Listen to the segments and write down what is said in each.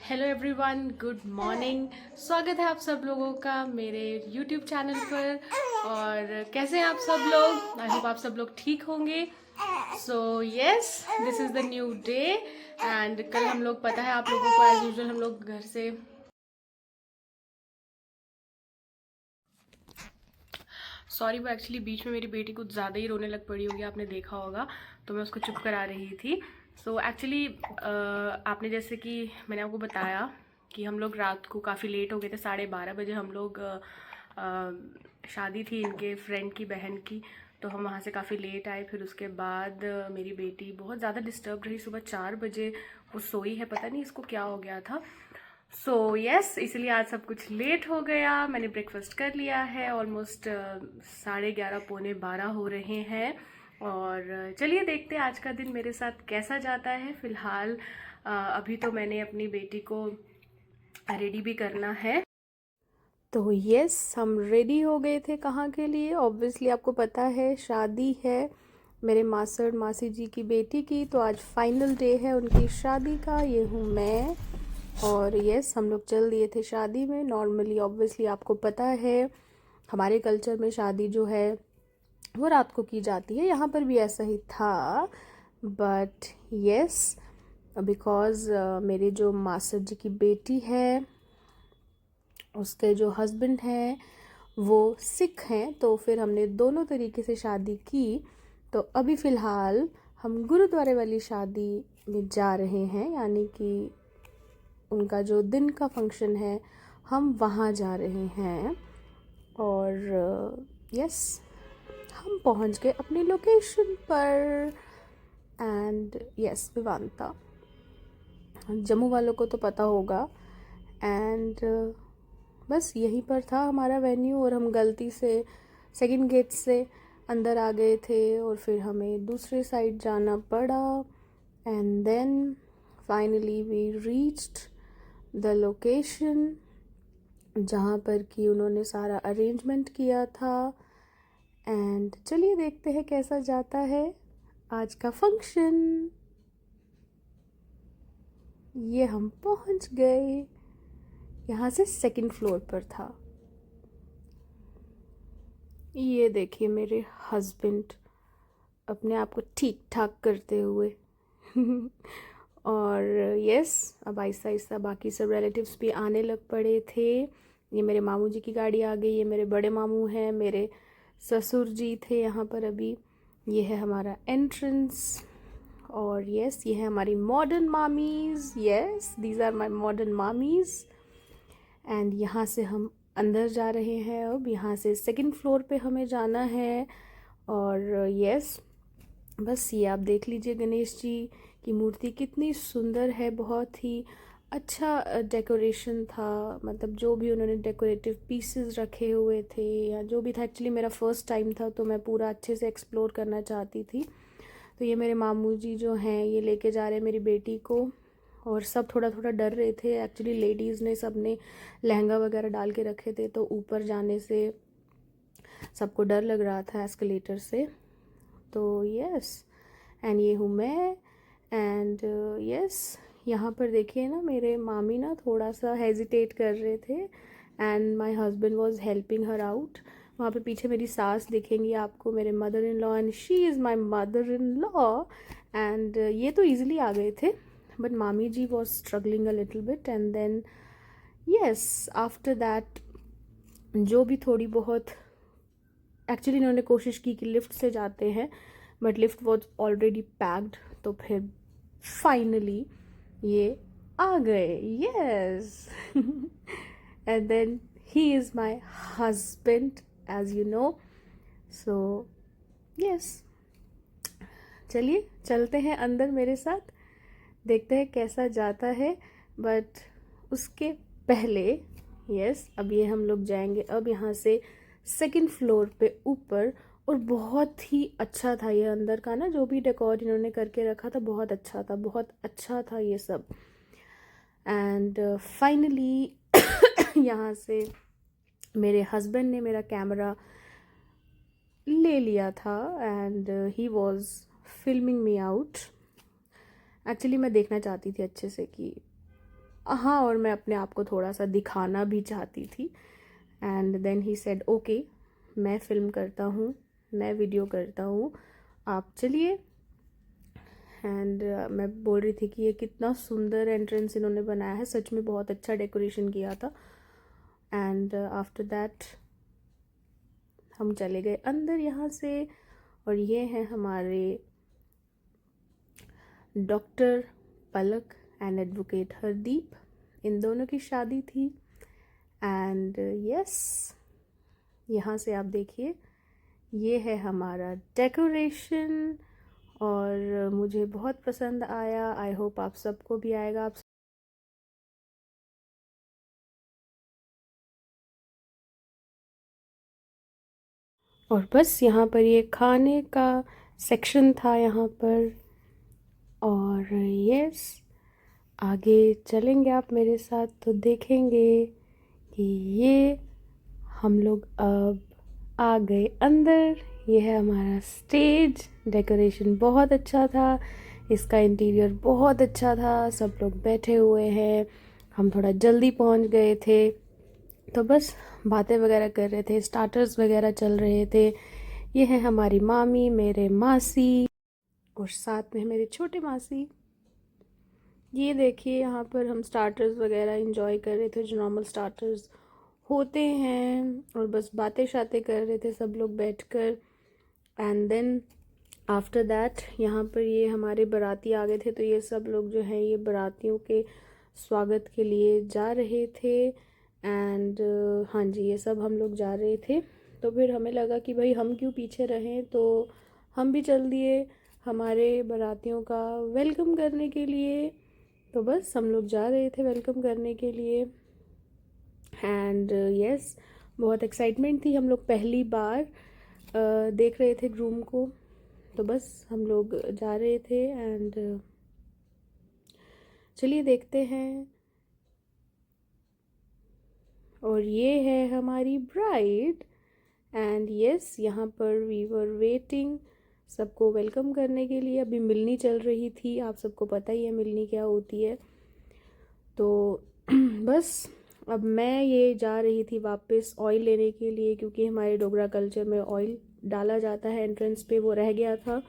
Hello everyone, good morning. स्वागत है आप सब लोगों का मेरे यूट्यूब चैनल पर। और कैसे हैं आप सब लोग? आई होप आप सब लोग ठीक होंगे। So yes, this is the new day. And कल हम लोग, पता है आप लोगों को, एज यूजुअल हम लोग घर से सॉरी, वो एक्चुअली बीच में मेरी बेटी कुछ ज़्यादा ही रोने लग पड़ी होगी, आपने देखा होगा, तो मैं उसको चुप करा रही थी। सो एक्चुअली आपने, जैसे कि मैंने आपको बताया कि हम लोग रात को काफ़ी लेट हो गए थे। 12:30 बजे हम लोग शादी थी इनके फ्रेंड की बहन की, तो हम वहाँ से काफ़ी लेट आए। फिर उसके बाद मेरी बेटी बहुत ज़्यादा डिस्टर्ब रही। सुबह 4 बजे वो सोई है, पता नहीं इसको क्या हो गया था। सो यस, इसलिए आज सब कुछ लेट हो गया। मैंने ब्रेकफास्ट कर लिया है। ऑलमोस्ट 11:30 12 हो रहे हैं। और चलिए देखते हैं आज का दिन मेरे साथ कैसा जाता है। फ़िलहाल अभी तो मैंने अपनी बेटी को रेडी भी करना है। तो यस, हम रेडी हो गए थे। कहाँ के लिए? ऑब्वियसली आपको पता है, शादी है मेरे मासड़ मासी जी की बेटी की। तो आज फाइनल डे है उनकी शादी का। ये हूँ मैं। और यस, हम लोग चल दिए थे शादी में। नॉर्मली ऑब्वियसली आपको पता है, हमारे कल्चर में शादी जो है वो रात को की जाती है। यहाँ पर भी ऐसा ही था। बट यस, बिकॉज़ मेरे जो मासड़ जी की बेटी है, उसके जो हस्बैंड हैं वो सिख हैं, तो फिर हमने दोनों तरीके से शादी की। तो अभी फ़िलहाल हम गुरुद्वारे वाली शादी में जा रहे हैं, यानी कि उनका जो दिन का फंक्शन है हम वहाँ जा रहे हैं। और यस, हम पहुँच गए अपनी लोकेशन पर। एंड यस, विवांता, जम्मू वालों को तो पता होगा। एंड बस यहीं पर था हमारा वेन्यू, और हम गलती से सेकंड गेट से अंदर आ गए थे और फिर हमें दूसरे साइड जाना पड़ा। And then finally we reached the location जहाँ पर कि उन्होंने सारा अरेंजमेंट किया था। एंड चलिए देखते हैं कैसा जाता है आज का फंक्शन। ये हम पहुँच गए। यहाँ से सेकंड फ्लोर पर था। ये देखिए मेरे हस्बैंड अपने आप को ठीक ठाक करते हुए। और यस, अब आहिस्ता आहिस्ता बाकी सब रिलेटिव्स भी आने लग पड़े थे। ये मेरे मामू जी की गाड़ी आ गई। ये मेरे बड़े मामू हैं, मेरे ससुर जी थे यहाँ पर अभी। ये है हमारा एंट्रेंस। और यस, ये है हमारी मॉडर्न मामीज़। Yes, these are my modern मामीज़। एंड यहाँ से हम अंदर जा रहे हैं। अब यहाँ से सेकंड फ्लोर पे हमें जाना है। और यस, बस ये आप देख लीजिए, गणेश जी की मूर्ति कितनी सुंदर है। बहुत ही अच्छा डेकोरेशन था। मतलब जो भी उन्होंने डेकोरेटिव पीसेस रखे हुए थे या जो भी था, एक्चुअली मेरा फर्स्ट टाइम था तो मैं पूरा अच्छे से एक्सप्लोर करना चाहती थी। तो ये मेरे मामू जी जो हैं, ये लेके जा रहे हैं मेरी बेटी को। और सब थोड़ा थोड़ा डर रहे थे। एक्चुअली लेडीज़ ने सब ने लहंगा वगैरह डाल के रखे थे, तो ऊपर जाने से सबको डर लग रहा था एस्केलेटर से। तो यस, एंड ये हूँ मैं। एंड यस, यहाँ पर देखिए ना, मेरे मामी ना थोड़ा सा हेजिटेट कर रहे थे and my husband was helping her out. वहाँ पे पीछे मेरी सास दिखेंगी आपको, मेरे mother in law, and she is my mother in law. And ये तो इजीली आ गए थे, बट मामी जी was struggling a little bit. And then yes, after that जो भी थोड़ी बहुत, एक्चुअली इन्होंने कोशिश की कि लिफ्ट से जाते हैं, but lift was already packed. तो फिर फाइनली ये आ गए। Yes. And then he is my husband, as you know. So yes, चलिए चलते हैं अंदर मेरे साथ, देखते हैं कैसा जाता है। बट उसके पहले यस, अब ये हम लोग जाएंगे अब यहाँ से सेकंड फ्लोर पे ऊपर। और बहुत ही अच्छा था ये अंदर का ना, जो भी डेकोर इन्होंने करके रखा था, बहुत अच्छा था, बहुत अच्छा था ये सब। एंड फाइनली यहाँ से मेरे हस्बैंड ने मेरा कैमरा ले लिया था and he was filming me out. Actually मैं देखना चाहती थी अच्छे से कि हाँ, और मैं अपने आप को थोड़ा सा दिखाना भी चाहती थी। And then he said okay, मैं फ़िल्म करता हूँ, मैं वीडियो करता हूँ, आप चलिए। एंड मैं बोल रही थी कि ये कितना सुंदर एंट्रेंस इन्होंने बनाया है, सच में बहुत अच्छा डेकोरेशन किया था। एंड आफ्टर दैट हम चले गए अंदर यहाँ से, और ये हैं हमारे doctor Palak and advocate Hardeep, इन दोनों की शादी थी। एंड यस, यहाँ से आप देखिए, ये है हमारा डेकोरेशन, और मुझे बहुत पसंद आया। आई होप आप सबको भी आएगा। आप और बस यहाँ पर ये खाने का सेक्शन था यहाँ पर। और यस, आगे चलेंगे आप मेरे साथ तो देखेंगे कि ये हम लोग अब आ गए अंदर। ये है हमारा स्टेज, डेकोरेशन बहुत अच्छा था, इसका इंटीरियर बहुत अच्छा था, सब लोग बैठे हुए हैं। हम थोड़ा जल्दी पहुंच गए थे, तो बस बातें वगैरह कर रहे थे, स्टार्टर्स वगैरह चल रहे थे। ये है हमारी मामी, मेरे मासी, और साथ में मेरे छोटे मासी। ये देखिए, यहाँ पर हम स्टार्टर्स वगैरह इंजॉय कर रहे थे, जो नॉर्मल स्टार्टर्स होते हैं, और बस बातें शातें कर रहे थे सब लोग बैठकर। एंड देन आफ्टर दैट यहाँ पर ये हमारे बाराती आ गए थे, तो ये सब लोग जो है ये बारातियों के स्वागत के लिए जा रहे थे। एंड हाँ जी, ये सब हम लोग जा रहे थे। तो फिर हमें लगा कि भाई हम क्यों पीछे रहें, तो हम भी चल दिए हमारे बारातियों का वेलकम करने के लिए। तो बस हम लोग जा रहे थे वेलकम करने के लिए। एंड यस, बहुत एक्साइटमेंट थी, हम लोग पहली बार देख रहे थे ग्रूम को। तो बस हम लोग जा रहे थे, एंड चलिए देखते हैं। और ये है हमारी ब्राइड। एंड यस, यहाँ पर वी वर वेटिंग सबको वेलकम करने के लिए। अभी मिलनी चल रही थी, आप सबको पता ही है मिलनी क्या होती है। तो बस अब मैं ये जा रही थी वापस ऑयल लेने के लिए, क्योंकि हमारे डोगरा कल्चर में ऑयल डाला जाता है एंट्रेंस पे, वो रह गया था,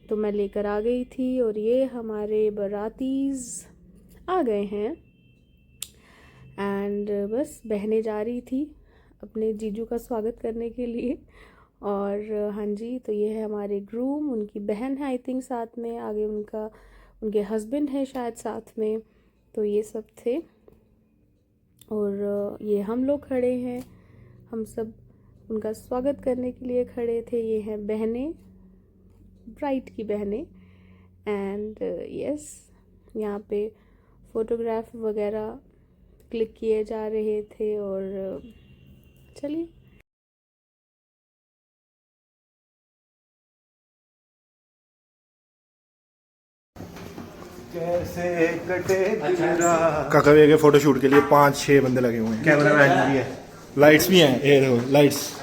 तो मैं लेकर आ गई थी। और ये हमारे बारातीज आ गए हैं, एंड बस बहनें जा रही थी अपने जीजू का स्वागत करने के लिए। और हाँ जी, तो ये है हमारे ग्रूम, उनकी बहन है आई थिंक साथ में, आगे उनके हस्बैंड है शायद साथ में। तो ये सब थे, और ये हम लोग खड़े हैं, हम सब उनका स्वागत करने के लिए खड़े थे। ये हैं बहनें, ब्राइड की बहनें। एंड यस, यहाँ पे फ़ोटोग्राफ वगैरह क्लिक किए जा रहे थे। और चलिए, कैसे कटे काका भैया के फोटो शूट के लिए 5-6 बंदे लगे हुए हैं, कैमरा मैन भी है, लाइट्स भी हैं, ये देखो लाइट्स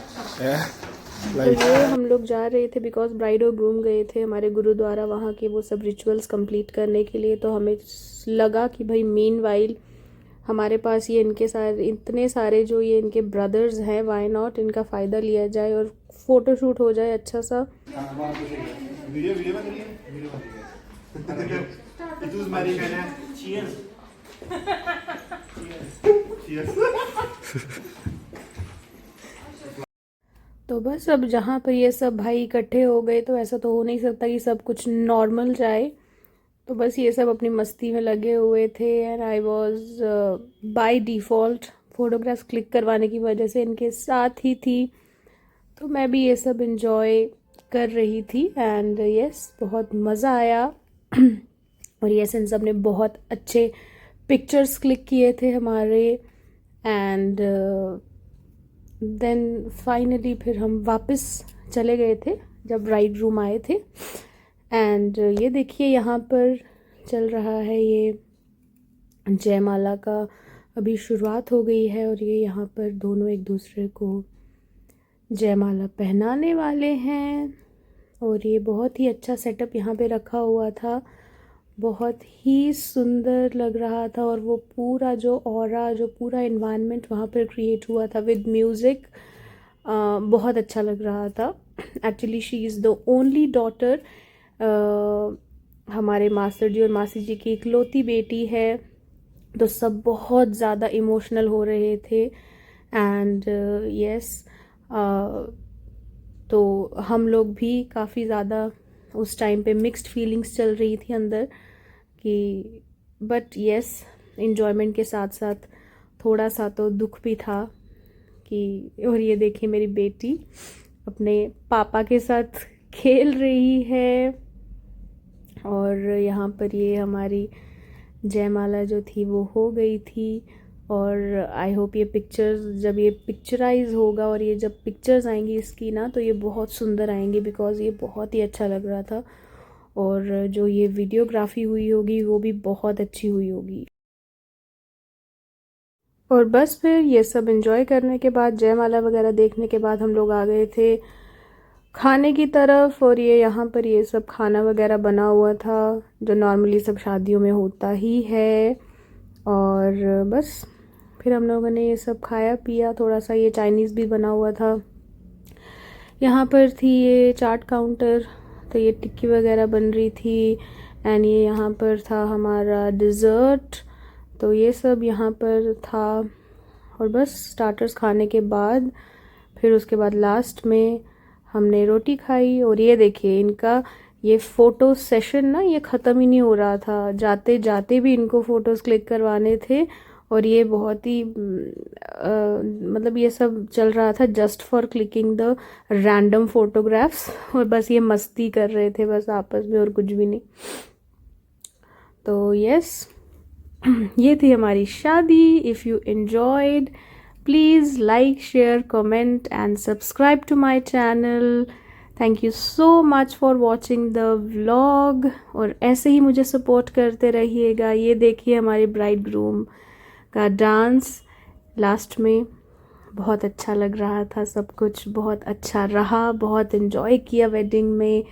तो ये हम लोग जा रहे थे बिकॉज ब्राइड और ग्रूम गए थे हमारे गुरुद्वारा वहाँ के वो सब रिचुअल्स कंप्लीट करने के लिए। तो हमें लगा कि भाई मीन वाइल हमारे पास ये इतने सारे जो ये इनके ब्रदर्स हैं, वाई नॉट इनका फ़ायदा लिया जाए और फ़ोटो शूट हो जाए अच्छा सा। तो बस अब जहाँ पर ये सब भाई इकट्ठे हो गए, तो ऐसा तो हो नहीं सकता कि सब कुछ नॉर्मल जाए। तो बस ये सब अपनी मस्ती में लगे हुए थे, and I was by default photographs click करवाने की वजह से इनके साथ ही थी, तो मैं भी ये सब इन्जॉय कर रही थी। एंड यस, बहुत मज़ा आया। और यस, इन सब ने बहुत अच्छे पिक्चर्स क्लिक किए थे हमारे। एंड देन फाइनली फिर हम वापस चले गए थे जब ब्राइड रूम आए थे। एंड ये देखिए, यहाँ पर चल रहा है ये जयमाला का, अभी शुरुआत हो गई है, और ये यहाँ पर दोनों एक दूसरे को जयमाला पहनाने वाले हैं। और ये बहुत ही अच्छा सेटअप यहाँ पे रखा हुआ था, बहुत ही सुंदर लग रहा था। और वो पूरा जो ऑरा, जो पूरा इन्वायरमेंट वहाँ पर क्रिएट हुआ था विद म्यूज़िक, बहुत अच्छा लग रहा था। Actually she is the only daughter, हमारे मास्टर जी और मासी जी की इकलौती बेटी है। तो सब बहुत ज़्यादा इमोशनल हो रहे थे। एंड यस, तो हम लोग भी काफ़ी ज़्यादा उस टाइम पे मिक्स्ड फीलिंग्स चल रही थी अंदर कि, बट यस, इन्जॉयमेंट के साथ साथ थोड़ा सा तो दुख भी था कि। और ये देखिए मेरी बेटी अपने पापा के साथ खेल रही है। और यहाँ पर ये हमारी जयमाला जो थी वो हो गई थी। और आई होप ये पिक्चर्स, जब ये पिक्चराइज होगा और ये जब पिक्चर्स आएंगी इसकी ना, तो ये बहुत सुंदर आएंगी, बिकॉज़ ये बहुत ही अच्छा लग रहा था। और जो ये वीडियोग्राफी हुई होगी वो भी बहुत अच्छी हुई होगी। और बस फिर ये सब एंजॉय करने के बाद, जयमाला वगैरह देखने के बाद, हम लोग आ गए थे खाने की तरफ। और ये यहाँ पर ये सब खाना वगैरह बना हुआ था जो नॉर्मली सब शादियों में होता ही है। और बस फिर हम लोगों ने ये सब खाया पिया। थोड़ा सा ये चाइनीज़ भी बना हुआ था। यहाँ पर थी ये चाट काउंटर, तो ये टिक्की वगैरह बन रही थी। एंड ये यहाँ पर था हमारा डिज़र्ट, तो ये सब यहाँ पर था। और बस स्टार्टर्स खाने के बाद फिर उसके बाद लास्ट में हमने रोटी खाई। और ये देखिए इनका ये फ़ोटो सेशन ना, ये ख़त्म ही नहीं हो रहा था। जाते जाते भी इनको फ़ोटोज़ क्लिक करवाने थे। और ये बहुत ही मतलब ये सब चल रहा था just for clicking the random photographs. और बस ये मस्ती कर रहे थे बस आपस में, और कुछ भी नहीं। तो यस, ये थी हमारी शादी। If you enjoyed, please like, share, comment and subscribe to my channel. Thank you so much for watching the vlog. और ऐसे ही मुझे सपोर्ट करते रहिएगा। ये देखिए हमारे ब्राइड ग्रूम का डांस लास्ट में, बहुत अच्छा लग रहा था। सब कुछ बहुत अच्छा रहा, बहुत इन्जॉय किया वेडिंग में।